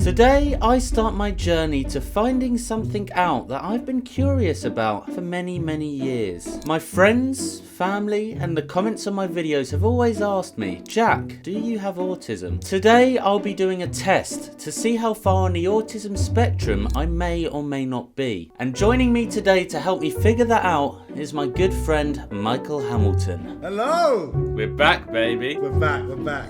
Today, I start my journey to finding something out that I've been curious about for many, many years. My friends, family, and the comments on my videos have always asked me, Jack, do you have autism? Today, I'll be doing a test to see how far on the autism spectrum I may or may not be. And joining me today to help me figure that out is my good friend, Michael Hamilton. Hello! We're back, baby. We're back.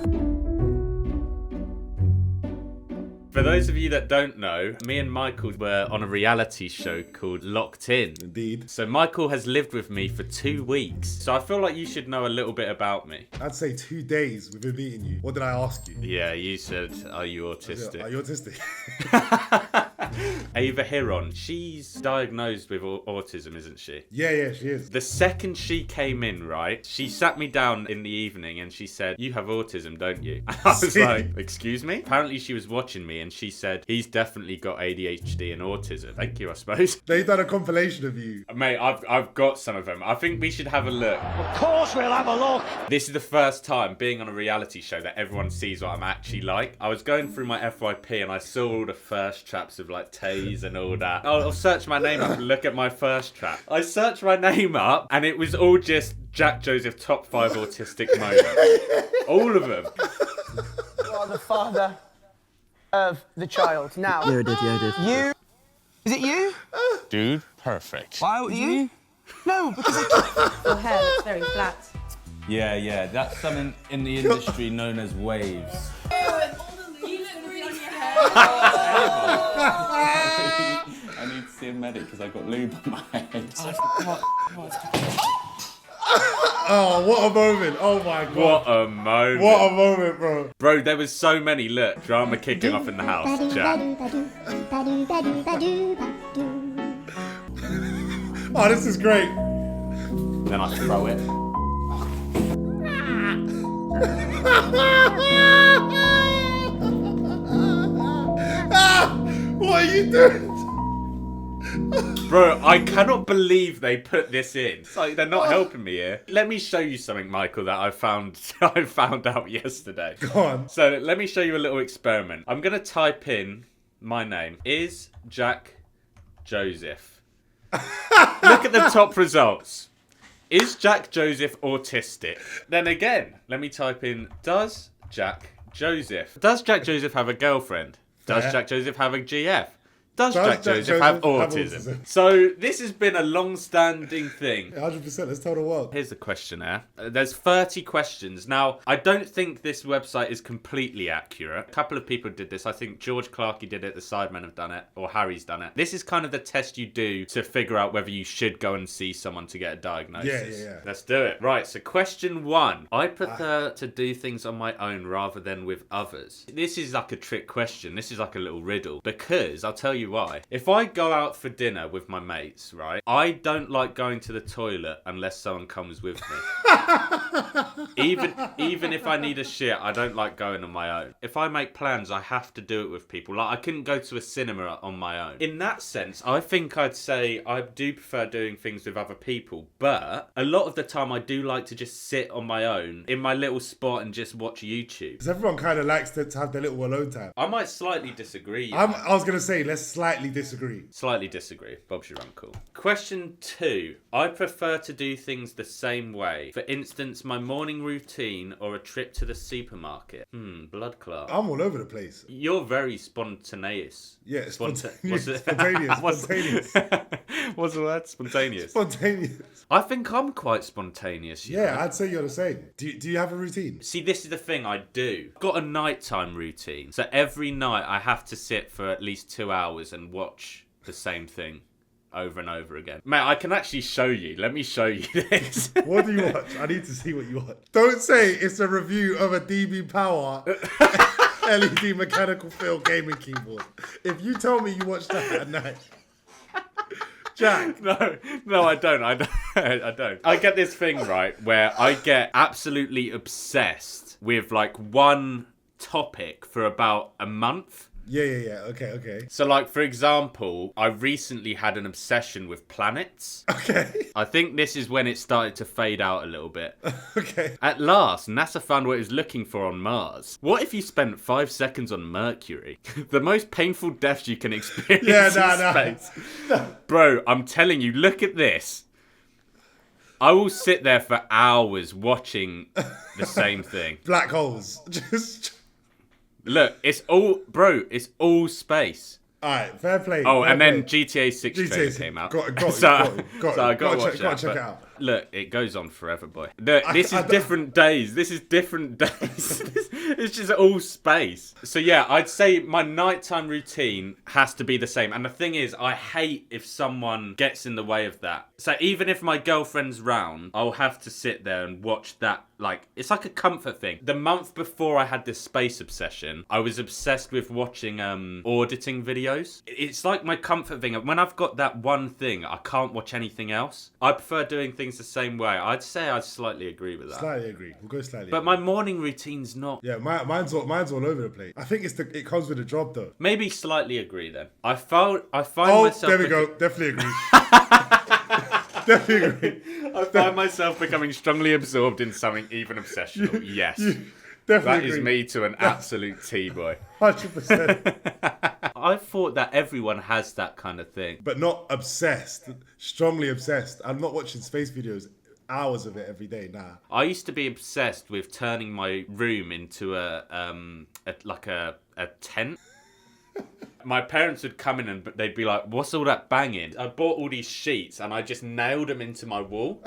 For those of you that don't know, me and Michael were on a reality show called Locked In. Indeed. So Michael has lived with me for 2 weeks. So I feel like you should know a little bit about me. I'd say 2 days we've been meeting you. What did I ask you? Yeah, you said, are you autistic? Are you autistic? Ava Hiron, she's diagnosed with autism, isn't she? Yeah, she is. The second she came in, right, she sat me down in the evening and she said, you have autism, don't you? And I was like, excuse me? Apparently she was watching me and she said, he's definitely got ADHD and autism. Thank you, I suppose. They've done a compilation of you. Mate, I've got some of them. I think we should have a look. Of course we'll have a look. This is the first time being on a reality show that everyone sees what I'm actually like. I was going through my FYP and I saw all the first traps of like Taze and all that. I'll search my name up and look at my first trap. I searched my name up and it was all just Jack Joseph top 5 autistic moments. All of them. You are the father of the child. Now, Yeah, I did. you... Is it you? Dude, perfect. Why you? No, because Your hair looks very flat. Yeah, that's something in the industry known as waves. You look really on your hair. I need to see a medic because I got lube on my head. Oh, what a moment. Oh my God. What a moment. What a moment, bro. Bro, there was so many. Look, drama kicking off in the house. Jack. Oh, this is great. Then I throw it. What are you doing? Bro, I cannot believe they put this in. It's like they're not helping me here. Let me show you something, Michael, that I found out yesterday. Go on. So let me show you a little experiment. I'm gonna type in my name. Is Jack Joseph? Look at the top results. Is Jack Joseph autistic? Then again, let me type in, does Jack Joseph have a girlfriend? Does Fair. Jack Joseph have a GF? Does Jack Joseph have autism? autism? So this has been a long-standing thing. 100%, let's tell the world. Here's the questionnaire. There's 30 questions. Now, I don't think this website is completely accurate. A couple of people did this. I think George Clarkey did it, the Sidemen have done it, or Harry's done it. This is kind of the test you do to figure out whether you should go and see someone to get a diagnosis. Yeah. Let's do it. Right, so question 1. I prefer to do things on my own rather than with others. This is like a trick question. This is like a little riddle. Because, I'll tell you why. If I go out for dinner with my mates, right, I don't like going to the toilet unless someone comes with me. Even if I need a shit, I don't like going on my own. If I make plans, I have to do it with people. Like, I couldn't go to a cinema on my own. In that sense, I think I'd say I do prefer doing things with other people, but a lot of the time I do like to just sit on my own in my little spot and just watch YouTube. Because everyone kind of likes to have their little alone time. I might slightly disagree. I was going to say, let's slightly disagree. Slightly disagree. Bob's your uncle. Question 2. I prefer to do things the same way. For instance, my morning routine or a trip to the supermarket. Blood clot. I'm all over the place. You're very spontaneous. Yeah, Spontaneous. spontaneous. What's the word? Spontaneous. Spontaneous. I think I'm quite spontaneous. You know? Yeah, I'd say you're the same. Do you have a routine? See, this is the thing I do. I've got a nighttime routine. So every night I have to sit for at least 2 hours and watch the same thing over and over again. Mate, I can actually show you. Let me show you this. What do you watch? I need to see what you watch. Don't say it's a review of a DB Power LED mechanical fill gaming keyboard. If you tell me you watch that at night. Jack. No, I don't. I don't. I get this thing, right, where I get absolutely obsessed with like one topic for about a month. Yeah. Okay. So, like, for example, I recently had an obsession with planets. Okay. I think this is when it started to fade out a little bit. Okay. At last, NASA found what it was looking for on Mars. What if you spent 5 seconds on Mercury? The most painful deaths you can experience in space. Bro, I'm telling you, look at this. I will sit there for hours watching the same thing. Black holes. Just. Look, it's all space. Alright, fair play. Oh, fair and then play. GTA 6 trailer came out. Got it. So I got to watch that. Check it out. Look, it goes on forever, boy. Look, this is different days. This is different days. It's just all space. So yeah, I'd say my nighttime routine has to be the same. And the thing is, I hate if someone gets in the way of that. So even if my girlfriend's round, I'll have to sit there and watch that. Like, it's like a comfort thing. The month before I had this space obsession, I was obsessed with watching auditing videos. It's like my comfort thing. When I've got that one thing, I can't watch anything else. I prefer doing things the same way. I'd say I slightly agree with that. Slightly agree. We'll go slightly. But my morning routine's not. Yeah, mine's all over the place. I think it comes with the job though. Maybe slightly agree then. I find Oh, myself. there we go. Definitely agree. Definitely agree. I find myself becoming strongly absorbed in something even obsessional. Yes. Definitely That agree. is me to an absolute T, boy. 100%. I thought that everyone has that kind of thing. But not obsessed. Strongly obsessed. I'm not watching space videos. Hours of it every day. Nah. I used to be obsessed with turning my room into a tent. My parents would come in and they'd be like, "What's all that banging?" I bought all these sheets and I just nailed them into my wall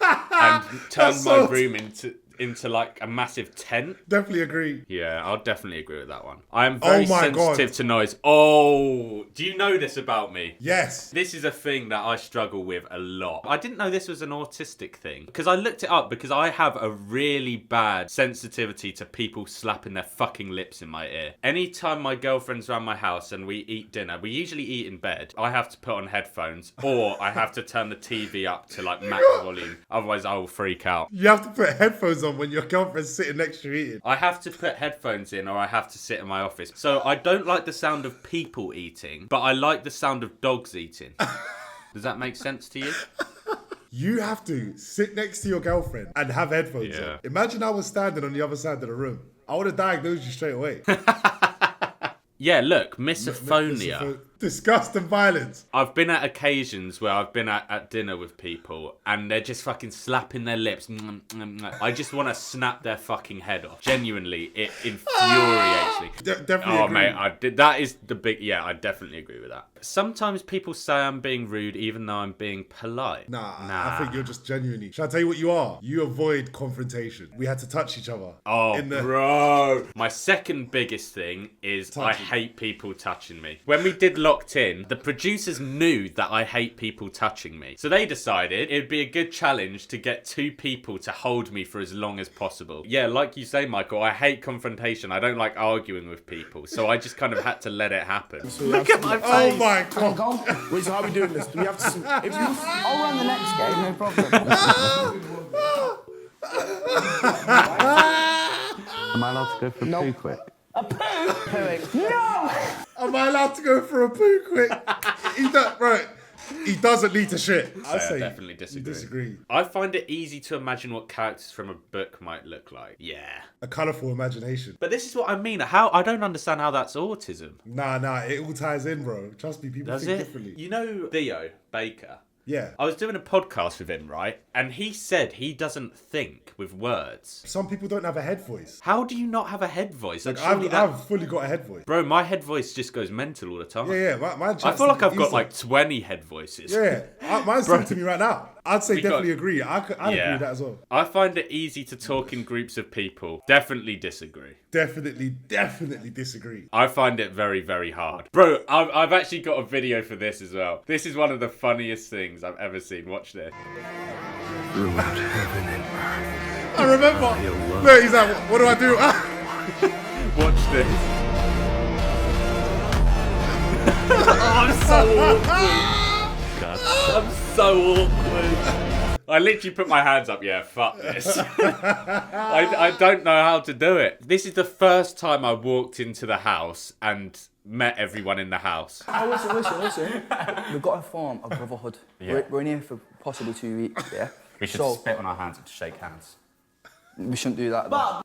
and turned my room into like a massive tent. Definitely agree. Yeah, I'll definitely agree with that one. I am very my sensitive God. to noise. Oh, do you know this about me? Yes. This is a thing that I struggle with a lot. I didn't know this was an autistic thing because I looked it up because I have a really bad sensitivity to people slapping their fucking lips in my ear. Anytime my girlfriend's around my house and we eat dinner, we usually eat in bed, I have to put on headphones or I have to turn the TV up to like max volume. Otherwise I will freak out. You have to put headphones on when your girlfriend's sitting next to you eating. I have to put headphones in or I have to sit in my office. So I don't like the sound of people eating, but I like the sound of dogs eating. Does that make sense to you? You have to sit next to your girlfriend and have headphones Yeah. on. Imagine I was standing on the other side of the room. I would have diagnosed you straight away. Yeah, look, misophonia. Disgust and violence. I've been at occasions where I've been at dinner with people and they're just fucking slapping their lips. I just want to snap their fucking head off. Genuinely, it infuriates me. Definitely agree. Mate, that is the big... Yeah, I definitely agree with that. Sometimes people say I'm being rude even though I'm being polite. Nah, I think you're just genuinely... Shall I tell you what you are? You avoid confrontation. We had to touch each other. Oh, bro. My second biggest thing is I hate people touching me. When we did Locked In, the producers knew that I hate people touching me. So they decided it'd be a good challenge to get 2 people to hold me for as long as possible. Yeah, like you say, Michael, I hate confrontation. I don't like arguing with people. So I just kind of had to let it happen. Look at my face. Oh my God. Go on. Wait, so how are we doing this? Do we have to... If you... I'll run the next game, no problem. Am I allowed to go for a poo quick? A poo? Pooing. No! Am I allowed to go for a poo quick? He doesn't need to shit. I say definitely disagree. you disagree. I find it easy to imagine what characters from a book might look like. Yeah. A colourful imagination. But this is what I mean. I don't understand how that's autism. Nah, it all ties in, bro. Trust me, people Does think it? differently. You know Theo Baker? Yeah. I was doing a podcast with him, right? And he said he doesn't think with words. Some people don't have a head voice. How do you not have a head voice? Like, I've fully got a head voice. Bro, my head voice just goes mental all the time. Yeah. My I feel like I've got like 20 head voices. Yeah. Mine's talking to me right now. I'd say definitely agree. I'd agree with that as well. I find it easy to talk in groups of people. Definitely disagree. Definitely disagree. I find it very, very hard. Bro, I've actually got a video for this as well. This is one of the funniest things I've ever seen. Watch this. Throughout heaven and earth. I remember. Look, he's like, what do I do? Watch this. I'm so awkward. I'm so awkward. I literally put my hands up. Yeah, fuck this. I don't know how to do it. This is the first time I walked into the house and met everyone in the house. Oh, listen. We've got to form a brotherhood. Yeah. We're in here for possibly 2 weeks, yeah? We should So, spit on our hands and shake hands. we shouldn't do that. Though.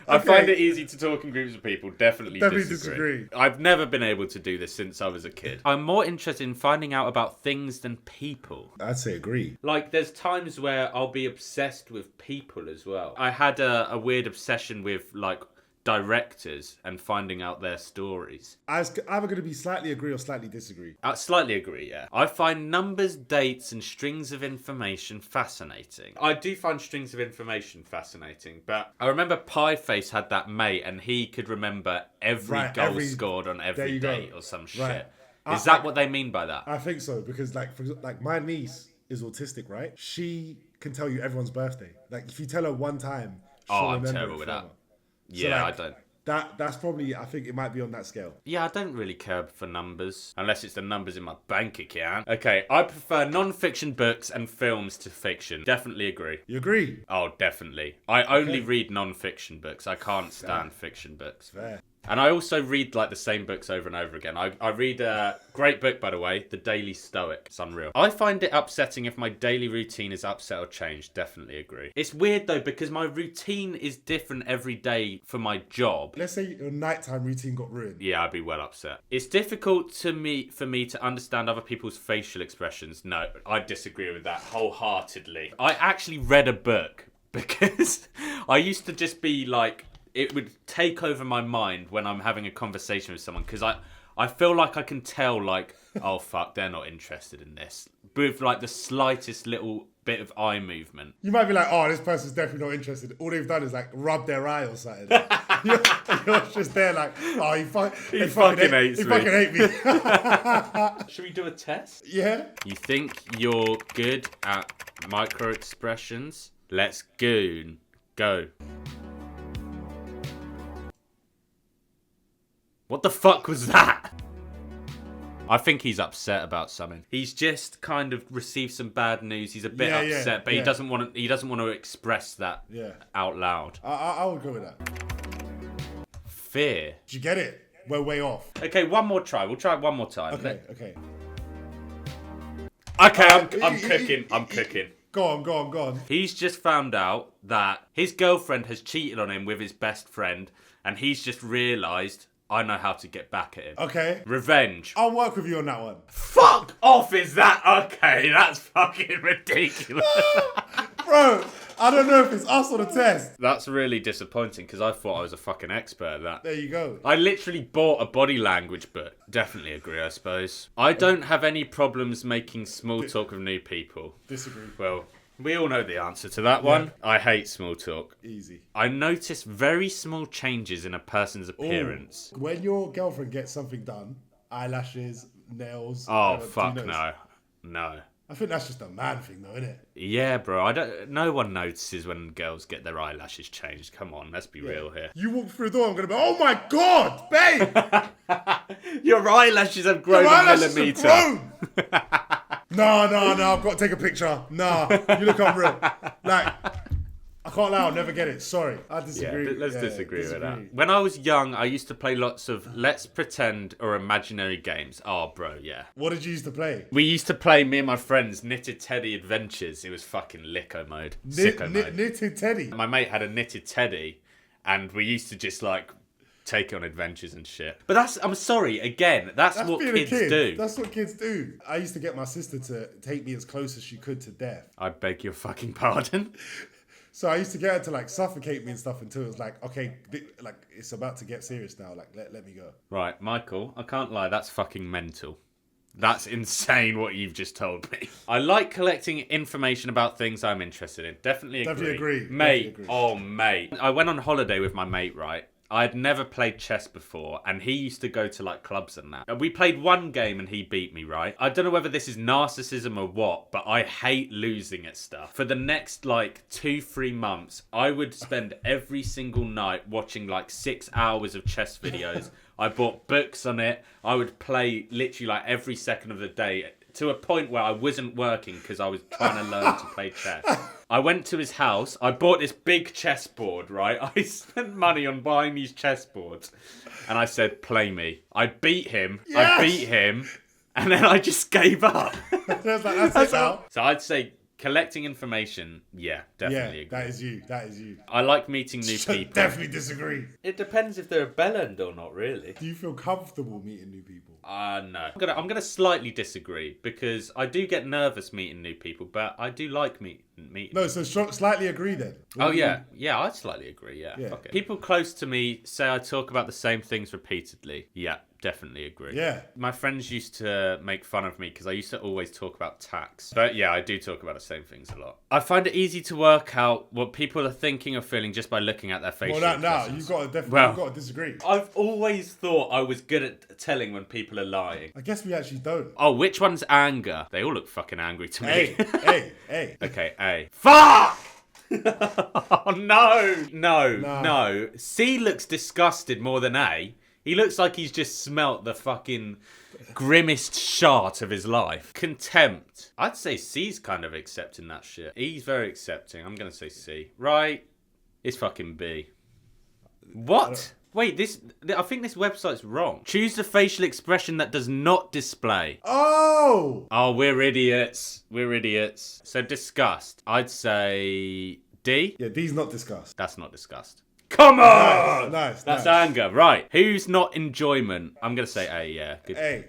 I find it easy to talk in groups of people. Definitely disagree. I've never been able to do this since I was a kid. I'm more interested in finding out about things than people. I'd say agree. Like, there's times where I'll be obsessed with people as well. I had a weird obsession with, like, directors and finding out their stories. I was either going to be slightly agree or slightly disagree. I slightly agree, yeah. I find numbers, dates, and strings of information fascinating. I do find strings of information fascinating, but I remember Pieface had that mate and he could remember every goal scored on every date or some shit. Is that what they mean by that? I think so, because like my niece is autistic, right? She can tell you everyone's birthday. Like if you tell her one time, she'll I'm remember terrible it with forever. that. Yeah, So, like, I don't. That's probably, I think it might be on that scale. Yeah, I don't really care for numbers, unless it's the numbers in my bank account. Okay, I prefer non-fiction books and films to fiction. Definitely agree. You agree? Oh, definitely. I only read non-fiction books. I can't stand fiction books. Fair. And I also read like the same books over and over again. I read a great book, by the way, The Daily Stoic. It's unreal. I find it upsetting if my daily routine is upset or changed. Definitely agree. It's weird though, because my routine is different every day for my job. Let's say your nighttime routine got ruined. Yeah, I'd be well upset. It's difficult for me to understand other people's facial expressions. No, I disagree with that wholeheartedly. I actually read a book because I used to just be like, it would take over my mind when I'm having a conversation with someone because I feel like I can tell, like, oh fuck, they're not interested in this, with like the slightest little bit of eye movement. You might be like, oh, this person's definitely not interested. All they've done is like rub their eye or something. you're just there like, oh, he fucking hate me. Should we do a test? Yeah. You think you're good at micro expressions? Let's goon. Go. What the fuck was that? I think he's upset about something. He's just kind of received some bad news. He's a bit upset, but he doesn't want to express that out loud. I would go with that. Fear. Did you get it? We're way off. Okay, one more try. We'll try it one more time. Okay. Okay, I'm cooking. I'm cooking. Go on. He's just found out that his girlfriend has cheated on him with his best friend, and he's just realised, I know how to get back at him. Okay. Revenge. I'll work with you on that one. Fuck off, is that okay? That's fucking ridiculous. Bro, I don't know if it's us or the test. That's really disappointing because I thought I was a fucking expert at that. There you go. I literally bought a body language book. Definitely agree, I suppose. I don't have any problems making small talk with new people. Disagree. Well, we all know the answer to that one. I hate small talk. Easy. I notice very small changes in a person's appearance. Ooh. When your girlfriend gets something done, eyelashes, nails. Oh, fuck no. I think that's just a man thing though, isn't it? Yeah, bro. No one notices when girls get their eyelashes changed. Come on, let's be real here. You walk through the door, I'm going to be, oh my God, babe! Your eyelashes have grown a millimetre. No, I've got to take a picture. Nah, you look unreal. Like, I can't lie, I'll never get it. Sorry, I disagree. Yeah, let's disagree with that. When I was young, I used to play lots of let's pretend or imaginary games. Oh, bro, yeah. What did you used to play? We used to play, me and my friends, Knitted Teddy Adventures. It was fucking licko mode. Sicko mode. Knitted Teddy? My mate had a knitted teddy, and we used to just, like, take on adventures and shit. But I'm sorry, again, that's what kids do. That's what kids do. I used to get my sister to take me as close as she could to death. I beg your fucking pardon? So I used to get her to like suffocate me and stuff until it was like, okay, like it's about to get serious now. Like, let me go. Right, Michael, I can't lie, that's fucking mental. That's insane what you've just told me. I like collecting information about things I'm interested in. Definitely agree. Mate, oh mate. I went on holiday with my mate, right? I'd never played chess before, and he used to go to like clubs and that. We played one game and he beat me, right? I don't know whether this is narcissism or what, but I hate losing at stuff. For the next like 2-3 months, I would spend every single night watching like 6 hours of chess videos. I bought books on it. I would play literally like every second of the day to a point where I wasn't working because I was trying to learn to play chess. I went to his house. I bought this big chessboard, right? I spent money on buying these chessboards. And I said, play me. I beat him. I beat him. And then I just gave up. That's it now. So I'd say collecting information, yeah, definitely agree. That is you. That is you. I like meeting new people. Definitely disagree. It depends if they're a bellend or not, really. Do you feel comfortable meeting new people? No. I'm gonna slightly disagree because I do get nervous meeting new people, but I do like meeting. No, so slightly agree then. Oh yeah, I slightly agree. Yeah, Yeah. fuck it. People close to me say I talk about the same things repeatedly. Yeah, definitely agree. Yeah. My friends used to make fun of me because I used to always talk about tax. But yeah, I do talk about the same things a lot. I find it easy to work out what people are thinking or feeling just by looking at their facial expressions. You've got to definitely Well, you've got to disagree. I've always thought I was good at telling when people are lying. I guess we actually don't. Oh, which one's anger? They all look fucking angry to me. Hey. Okay, A. Fuck! Oh, no. C looks disgusted more than A. He looks like he's just smelt the fucking grimmest shart of his life. Contempt. I'd say C's kind of accepting that shit. E's very accepting. I'm going to say C. Right. It's fucking B. What? Wait, I think this website's wrong. Choose the facial expression that does not display. Oh, we're idiots. So disgust. I'd say D. yeah, D's not discussed. That's not disgust. Come on! Nice. That's anger. Right. Who's not enjoyment? I'm going to say A, yeah. Good. A.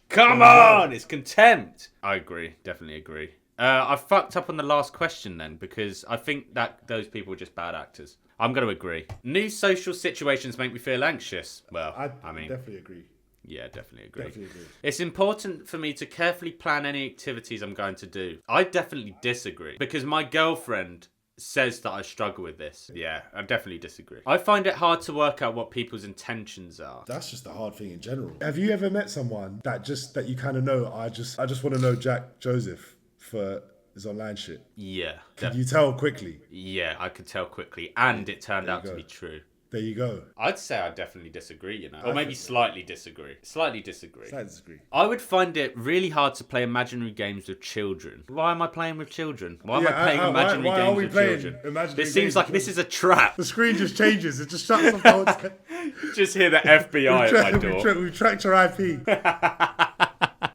Come on! It's contempt. I agree. Definitely agree. I fucked up on the last question then because I think that those people are just bad actors. I'm going to agree. New social situations make me feel anxious. Well, I mean... definitely agree. Yeah, definitely agree. Definitely agree. It's important for me to carefully plan any activities I'm going to do. I definitely disagree because my girlfriend says that I struggle with this. Yeah, I definitely disagree. I find it hard to work out what people's intentions are. That's just a hard thing in general. Have you ever met someone that you kind of know? I just want to know Jack Joseph for his online shit. Yeah. Can you tell quickly? Yeah, I could tell quickly, and it turned out to be true. There you go. I'd say I definitely disagree, you know. Or maybe slightly disagree. Slightly disagree. I disagree. I would find it really hard to play imaginary games with children. Why am I playing with children? Why am I playing imaginary games with children? This seems like this is a trap. The screen just changes. It just shuts off the whole time. Just hear the FBI at my door. We've tracked your IP.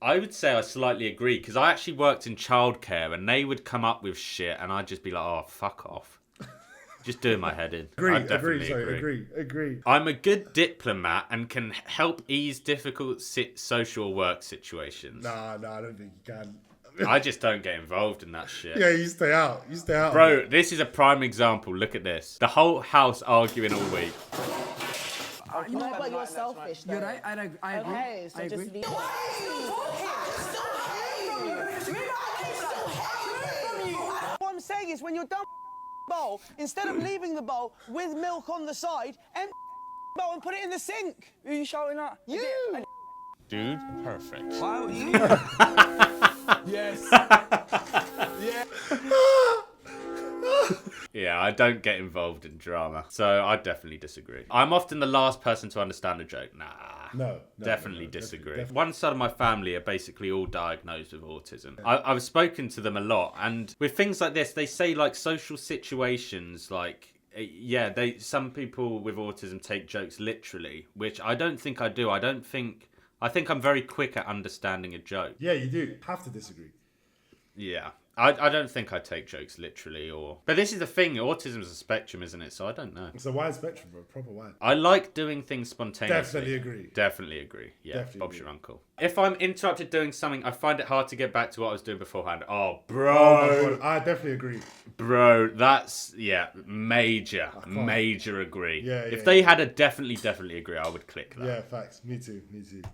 I would say I slightly agree because I actually worked in childcare and they would come up with shit and I'd just be like, oh, fuck off. Just doing my head in. Agree. I'm a good diplomat and can help ease difficult social work situations. Nah, I don't think you can. I just don't get involved in that shit. Yeah, you stay out. Bro, this is a prime example. Look at this. The whole house arguing all week. You know, but you're selfish. Though. You're right. I agree. Okay, so I just agree. leave. What I'm saying is, when you're done bowl, instead of leaving the bowl with milk on the side, empty bowl and put it in the sink. Who are you shouting at? You. Dude, perfect. Why you? Yes. Yeah. Yeah, I don't get involved in drama, so I definitely disagree. I'm often the last person to understand a joke. Nah. No, definitely disagree. Definitely. One side of my family are basically all diagnosed with autism. I've spoken to them a lot, and with things like this, they say like social situations, like some people with autism take jokes literally, which I don't think I do. I think I'm very quick at understanding a joke. Yeah, you do. Have to disagree. Yeah. I don't think I take jokes literally But this is the thing, autism is a spectrum, isn't it? So I don't know. It's a wide spectrum, bro. Proper wide. I like doing things spontaneously. Definitely agree. Yeah, Definitely Bob's agree. your uncle. If I'm interrupted doing something, I find it hard to get back to what I was doing beforehand. Oh, Oh bro. my God, I definitely agree. Bro, that's, major agree. Yeah, if yeah, they had a definitely agree, I would click that. Yeah, facts. Me too.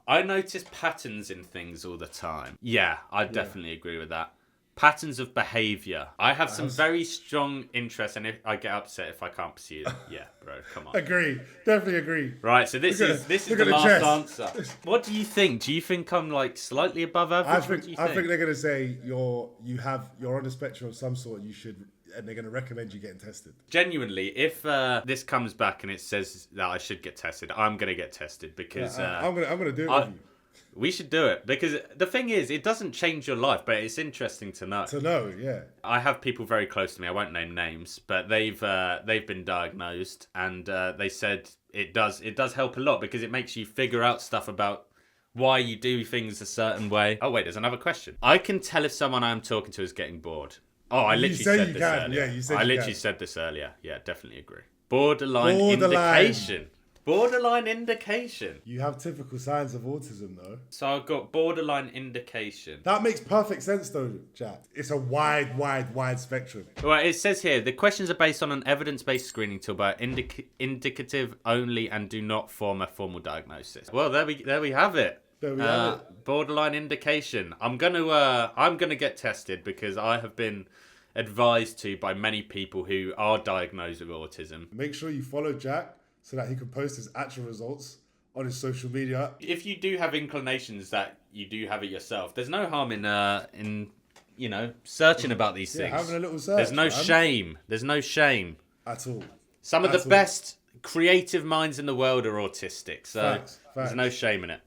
I notice patterns in things all the time. Yeah, I definitely agree with that. Patterns of behaviour. I have some very strong interest, and if I get upset if I can't pursue them. Yeah, bro, come on. Agree. Definitely agree. Right, so this is the last answer. What do you think? Do you think I'm like slightly above average? I think they're gonna say you're on a spectrum of some sort. You should, and they're gonna recommend you getting tested. Genuinely, if this comes back and it says that I should get tested, I'm gonna get tested because I'm gonna do it with you. We should do it because the thing is, it doesn't change your life, but it's interesting to know. To know, yeah. I have people very close to me. I won't name names, but they've been diagnosed, and they said it does help a lot because it makes you figure out stuff about why you do things a certain way. Oh wait, there's another question. I can tell if someone I'm talking to is getting bored. Oh, I literally said this earlier. Yeah, you said I you literally can. said this earlier. Yeah, definitely agree. Borderline Borderline. indication. Borderline indication. You have typical signs of autism, though. So I've got borderline indication. That makes perfect sense, though, Jack. It's a wide spectrum. Well, it says here, the questions are based on an evidence-based screening tool, but indicative only and do not form a formal diagnosis. Well, there we have it. There we have it. Borderline indication. I'm gonna get tested because I have been advised to by many people who are diagnosed with autism. Make sure you follow Jack so that he can post his actual results on his social media. If you do have inclinations that you do have it yourself, there's no harm in searching about these things. Having a little search. There's no man. shame. There's no shame. At all. Some of At the all. best creative minds in the world are autistic, so Facts. there's no shame in it.